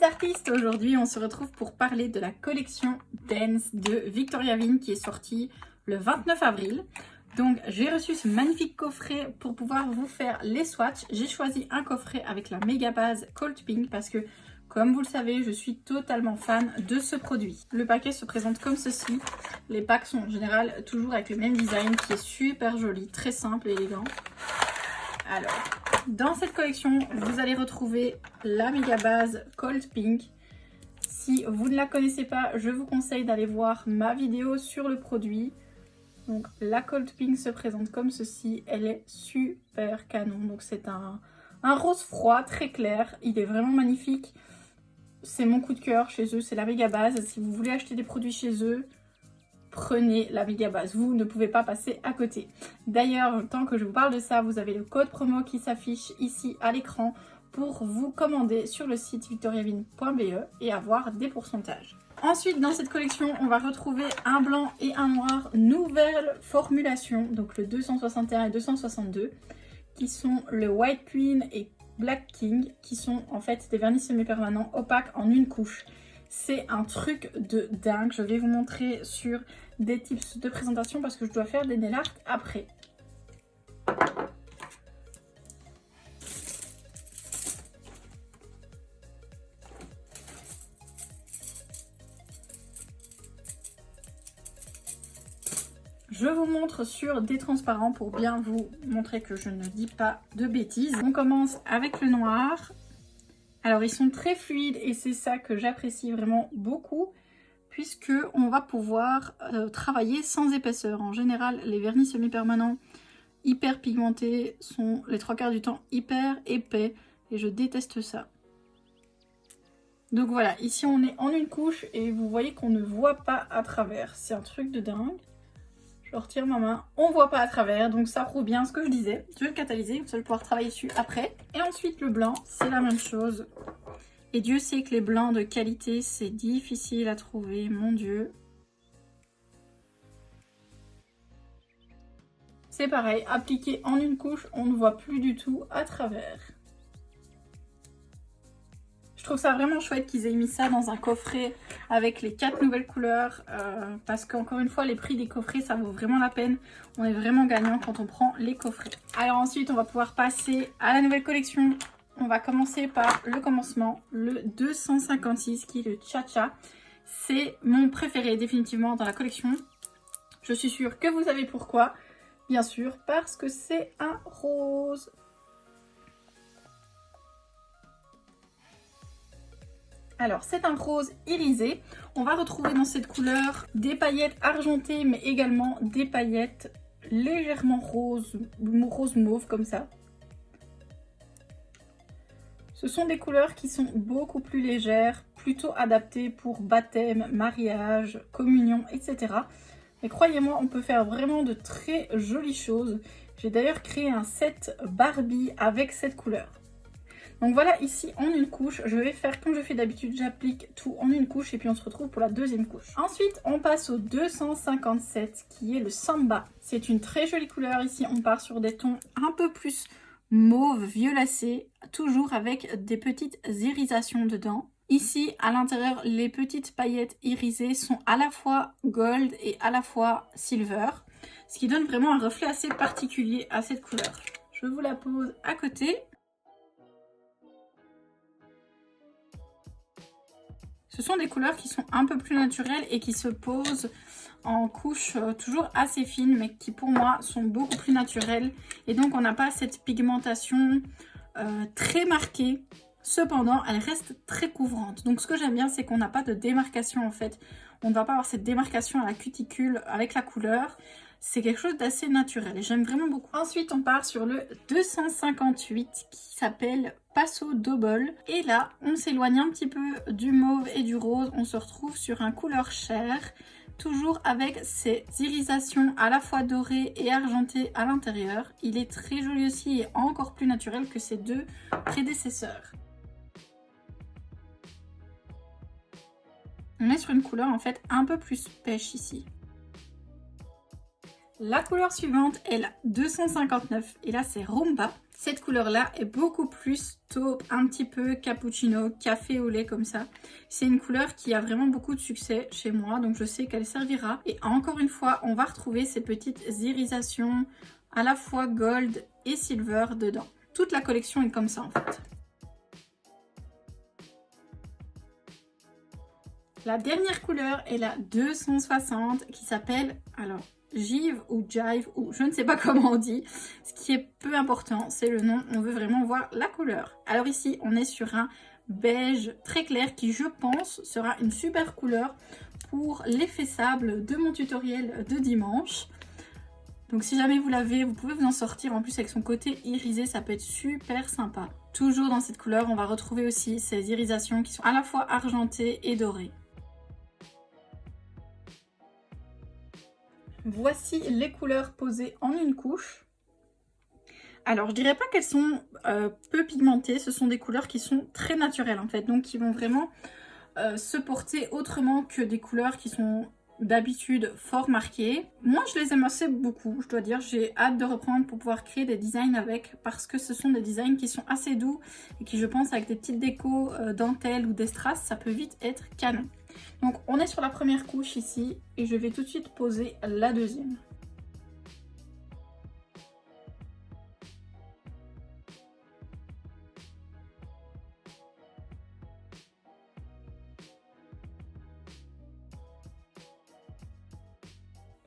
artistes, aujourd'hui on se retrouve pour parler de la collection Dance de Victoria Wien qui est sortie le 29 avril. Donc j'ai reçu ce magnifique coffret pour pouvoir vous faire les swatchs. J'ai choisi un coffret avec la méga base Cold Pink parce que, comme vous le savez, je suis totalement fan de ce produit. Le paquet se présente comme ceci. Les packs sont en général toujours avec le même design qui est super joli, très simple et élégant. Alors, dans cette collection, vous allez retrouver la méga base Cold Pink. Si vous ne la connaissez pas, je vous conseille d'aller voir ma vidéo sur le produit. Donc la Cold Pink se présente comme ceci, elle est super canon. Donc c'est un rose froid très clair, il est vraiment magnifique. C'est mon coup de cœur chez eux, c'est la méga base. Si vous voulez acheter des produits chez eux, prenez la méga base, vous ne pouvez pas passer à côté. D'ailleurs, tant que je vous parle de ça, vous avez le code promo qui s'affiche ici à l'écran pour vous commander sur le site victoriawien.be et avoir des pourcentages. Ensuite, dans cette collection, on va retrouver un blanc et un noir, nouvelle formulation, donc le 261 et 262, qui sont le White Queen et Black King, qui sont en fait des vernis semi-permanents opaques en une couche. C'est un truc de dingue. Je vais vous montrer sur des tips de présentation parce que je dois faire des nail art après. Je vous montre sur des transparents pour bien vous montrer que je ne dis pas de bêtises. On commence avec le noir. Alors ils sont très fluides et c'est ça que j'apprécie vraiment beaucoup puisque on va pouvoir travailler sans épaisseur. En général, les vernis semi-permanents hyper pigmentés sont les 3/4 du temps hyper épais et je déteste ça. Donc voilà, ici on est en une couche et vous voyez qu'on ne voit pas à travers. C'est un truc de dingue. Je retire ma main, on voit pas à travers, donc ça prouve bien ce que je disais. Je vais le catalyser, vous allez pouvoir travailler dessus après. Et ensuite le blanc, c'est la même chose. Et Dieu sait que les blancs de qualité, c'est difficile à trouver, mon Dieu. C'est pareil, appliqué en une couche, on ne voit plus du tout à travers. Je trouve ça vraiment chouette qu'ils aient mis ça dans un coffret avec les 4 nouvelles couleurs parce qu'encore une fois, les prix des coffrets, ça vaut vraiment la peine. On est vraiment gagnant quand on prend les coffrets. Alors ensuite, on va pouvoir passer à la nouvelle collection. On va commencer par le commencement, le 256 qui est le Cha-Cha. C'est mon préféré définitivement dans la collection. Je suis sûre que vous savez pourquoi. Bien sûr, parce que c'est un rose. Alors c'est un rose irisé, on va retrouver dans cette couleur des paillettes argentées mais également des paillettes légèrement rose mauve comme ça. Ce sont des couleurs qui sont beaucoup plus légères, plutôt adaptées pour baptême, mariage, communion, etc. Mais croyez-moi, on peut faire vraiment de très jolies choses. J'ai d'ailleurs créé un set Barbie avec cette couleur. Donc voilà, ici en une couche, je vais faire comme je fais d'habitude, j'applique tout en une couche et puis on se retrouve pour la deuxième couche. Ensuite, on passe au 257 qui est le Samba. C'est une très jolie couleur, ici on part sur des tons un peu plus mauve, violacé, toujours avec des petites irisations dedans. Ici, à l'intérieur, les petites paillettes irisées sont à la fois gold et à la fois silver, ce qui donne vraiment un reflet assez particulier à cette couleur. Je vous la pose à côté. Ce sont des couleurs qui sont un peu plus naturelles et qui se posent en couches toujours assez fines, mais qui pour moi sont beaucoup plus naturelles. Et donc on n'a pas cette pigmentation très marquée. Cependant, elle reste très couvrante. Donc ce que j'aime bien, c'est qu'on n'a pas de démarcation en fait. On ne va pas avoir cette démarcation à la cuticule avec la couleur. C'est quelque chose d'assez naturel et j'aime vraiment beaucoup. Ensuite, on part sur le 258 qui s'appelle Paso Double. Et là, on s'éloigne un petit peu du mauve et du rose. On se retrouve sur un couleur chair, toujours avec ces irisations à la fois dorées et argentées à l'intérieur. Il est très joli aussi et encore plus naturel que ses deux prédécesseurs. On est sur une couleur en fait un peu plus pêche ici. La couleur suivante est la 259 et là c'est Rumba. Cette couleur là est beaucoup plus taupe, un petit peu cappuccino, café au lait comme ça. C'est une couleur qui a vraiment beaucoup de succès chez moi, donc je sais qu'elle servira. Et encore une fois, on va retrouver ces petites irisations à la fois gold et silver dedans. Toute la collection est comme ça en fait. La dernière couleur est la 260 qui s'appelle, alors, Jive ou Jive ou je ne sais pas comment on dit. Ce qui est peu important, c'est le nom, on veut vraiment voir la couleur. Alors ici, on est sur un beige très clair qui, je pense, sera une super couleur pour l'effet sable de mon tutoriel de dimanche. Donc si jamais vous l'avez, vous pouvez vous en sortir. En plus, avec son côté irisé, ça peut être super sympa. Toujours dans cette couleur, on va retrouver aussi ces irisations qui sont à la fois argentées et dorées. Voici les couleurs posées en une couche. Alors, je dirais pas qu'elles sont peu pigmentées, ce sont des couleurs qui sont très naturelles en fait, donc qui vont vraiment se porter autrement que des couleurs qui sont d'habitude fort marquées. Moi, je les aime assez beaucoup, je dois dire. J'ai hâte de reprendre pour pouvoir créer des designs avec, parce que ce sont des designs qui sont assez doux et qui, je pense, avec des petites décos dentelles ou des strass, ça peut vite être canon. Donc on est sur la première couche ici et je vais tout de suite poser la deuxième.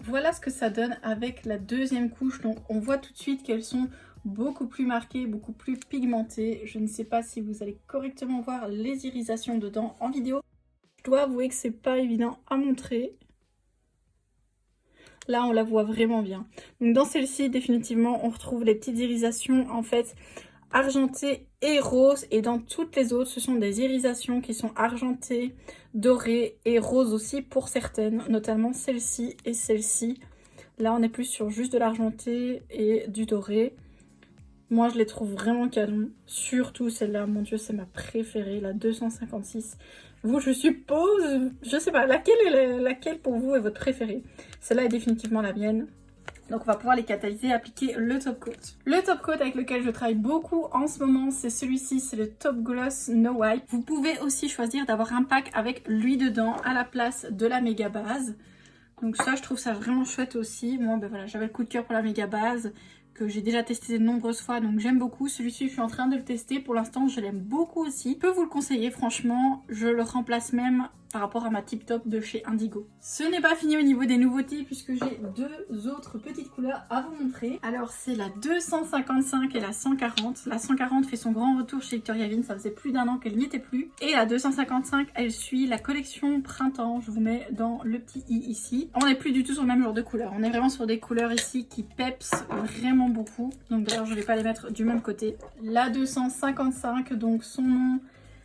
Voilà ce que ça donne avec la deuxième couche. Donc on voit tout de suite qu'elles sont beaucoup plus marquées, beaucoup plus pigmentées. Je ne sais pas si vous allez correctement voir les irisations dedans en vidéo. Je dois avouer que c'est pas évident à montrer. Là, on la voit vraiment bien. Donc dans celle-ci, définitivement, on retrouve les petites irisations en fait argentées et roses. Et dans toutes les autres, ce sont des irisations qui sont argentées, dorées et roses aussi pour certaines, notamment celle-ci et celle-ci. Là, on est plus sur juste de l'argenté et du doré. Moi, je les trouve vraiment canon. Surtout celle-là, mon Dieu, c'est ma préférée, la 256. Vous, je suppose, je sais pas, laquelle pour vous est votre préférée? Celle-là est définitivement la mienne. Donc on va pouvoir les catalyser et appliquer le top coat. Le top coat avec lequel je travaille beaucoup en ce moment, c'est celui-ci, c'est le Top Gloss No Wipe. Vous pouvez aussi choisir d'avoir un pack avec lui dedans à la place de la méga base. Donc ça, je trouve ça vraiment chouette aussi. Moi, ben voilà, j'avais le coup de cœur pour la méga base que j'ai déjà testé de nombreuses fois, donc j'aime beaucoup. Celui-ci, je suis en train de le tester. Pour l'instant, je l'aime beaucoup aussi. Je peux vous le conseiller, franchement. Je le remplace même par rapport à ma Tip Top de chez Indigo. Ce n'est pas fini au niveau des nouveautés puisque j'ai deux autres petites couleurs à vous montrer. Alors, c'est la 255 et la 140. La 140 fait son grand retour chez Victoria Vin. Ça faisait plus d'un an qu'elle n'y était plus. Et la 255, elle suit la collection printemps. Je vous mets dans le petit i ici. On n'est plus du tout sur le même genre de couleur. On est vraiment sur des couleurs ici qui peps vraiment beaucoup. Donc d'ailleurs, je ne vais pas les mettre du même côté. La 255, donc son nom,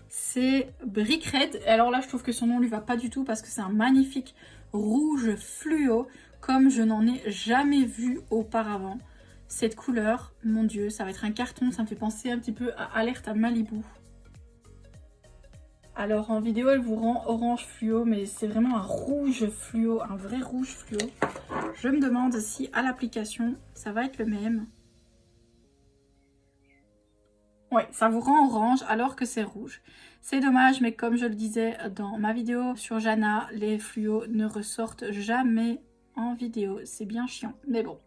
c'est Brick Red. Alors là, je trouve que son nom lui va pas du tout parce que c'est un magnifique rouge fluo comme je n'en ai jamais vu auparavant. Cette couleur, mon Dieu, ça va être un carton. Ça me fait penser un petit peu à Alerte à Malibu. Alors en vidéo, elle vous rend orange fluo, mais c'est vraiment un rouge fluo, un vrai rouge fluo. Je me demande si à l'application, ça va être le même. Ouais, ça vous rend orange alors que c'est rouge. C'est dommage, mais comme je le disais dans ma vidéo sur Jana, les fluos ne ressortent jamais en vidéo. C'est bien chiant, mais bon.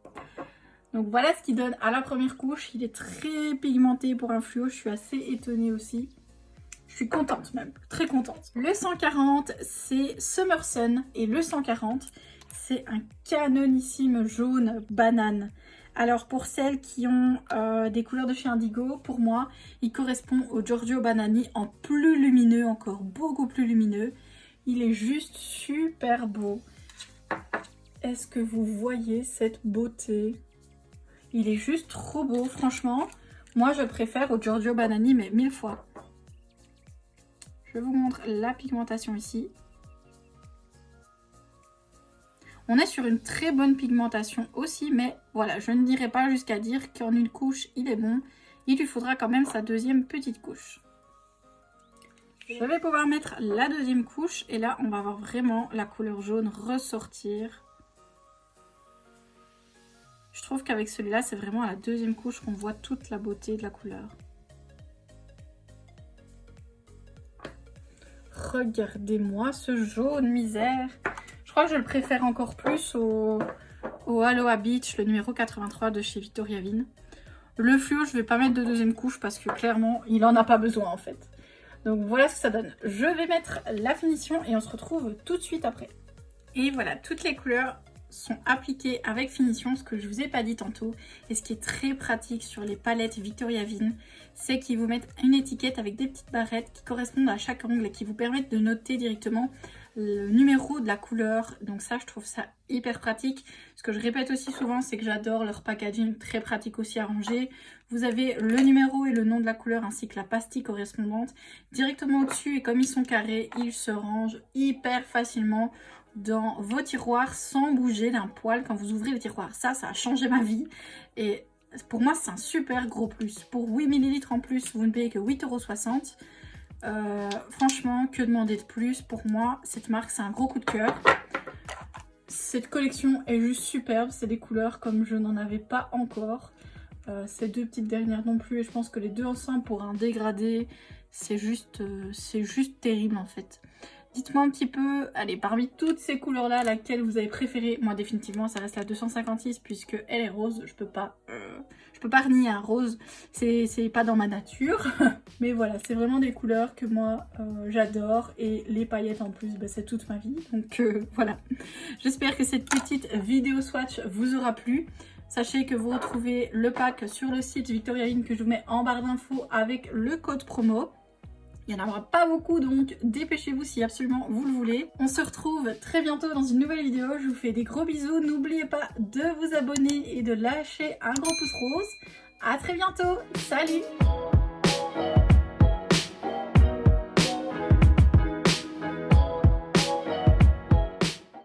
Donc voilà ce qu'il donne à la première couche. Il est très pigmenté pour un fluo, je suis assez étonnée aussi. Je suis contente même, très contente. Le 140, c'est Summer Sun. Et le 140, c'est un canonissime jaune banane. Alors pour celles qui ont des couleurs de chez Indigo, pour moi, il correspond au Giorgio Banani en plus lumineux, encore beaucoup plus lumineux. Il est juste super beau. Est-ce que vous voyez cette beauté? Il est juste trop beau, franchement. Moi, je préfère au Giorgio Banani, mais 1000 fois. Je vous montre la pigmentation ici. On est sur une très bonne pigmentation aussi, mais voilà, je ne dirais pas jusqu'à dire qu'en une couche, il est bon. Il lui faudra quand même sa deuxième petite couche. Je vais pouvoir mettre la deuxième couche et là, on va voir vraiment la couleur jaune ressortir. Je trouve qu'avec celui-là, c'est vraiment à la deuxième couche qu'on voit toute la beauté de la couleur. Regardez-moi ce jaune misère. Je crois que je le préfère encore plus au Aloha Beach, le numéro 83 de chez Victoria Vin. Le fluo, je vais pas mettre de deuxième couche parce que clairement, il en a pas besoin en fait. Donc voilà ce que ça donne. Je vais mettre la finition et on se retrouve tout de suite après. Et voilà, toutes les couleurs sont appliquées avec finition, ce que je vous ai pas dit tantôt. Et ce qui est très pratique sur les palettes Victoria Vin, c'est qu'ils vous mettent une étiquette avec des petites barrettes qui correspondent à chaque angle et qui vous permettent de noter directement le numéro de la couleur. Donc ça, je trouve ça hyper pratique. Ce que je répète aussi souvent, c'est que j'adore leur packaging, très pratique aussi à ranger. Vous avez le numéro et le nom de la couleur ainsi que la pastille correspondante directement au-dessus, et comme ils sont carrés, ils se rangent hyper facilement dans vos tiroirs sans bouger d'un poil quand vous ouvrez le tiroir. Ça a changé ma vie et pour moi c'est un super gros plus. Pour 8 ml en plus, vous ne payez que 8,60 €. Franchement, que demander de plus? Pour moi, cette marque, c'est un gros coup de cœur. Cette collection est juste superbe. C'est des couleurs comme je n'en avais pas encore. Ces deux petites dernières non plus. Et je pense que les deux ensemble pour un dégradé, c'est juste terrible en fait. Dites-moi un petit peu, allez, parmi toutes ces couleurs-là, laquelle vous avez préférée? Moi, définitivement, ça reste la 256 puisque elle est rose. Je peux pas renier un rose. C'est pas dans ma nature. Mais voilà, c'est vraiment des couleurs que moi, j'adore. Et les paillettes en plus, bah, c'est toute ma vie. Donc voilà. J'espère que cette petite vidéo swatch vous aura plu. Sachez que vous retrouvez le pack sur le site Victoria Vin que je vous mets en barre d'infos avec le code promo. Il n'y en aura pas beaucoup, donc dépêchez-vous si absolument vous le voulez. On se retrouve très bientôt dans une nouvelle vidéo. Je vous fais des gros bisous. N'oubliez pas de vous abonner et de lâcher un gros pouce rose. À très bientôt. Salut!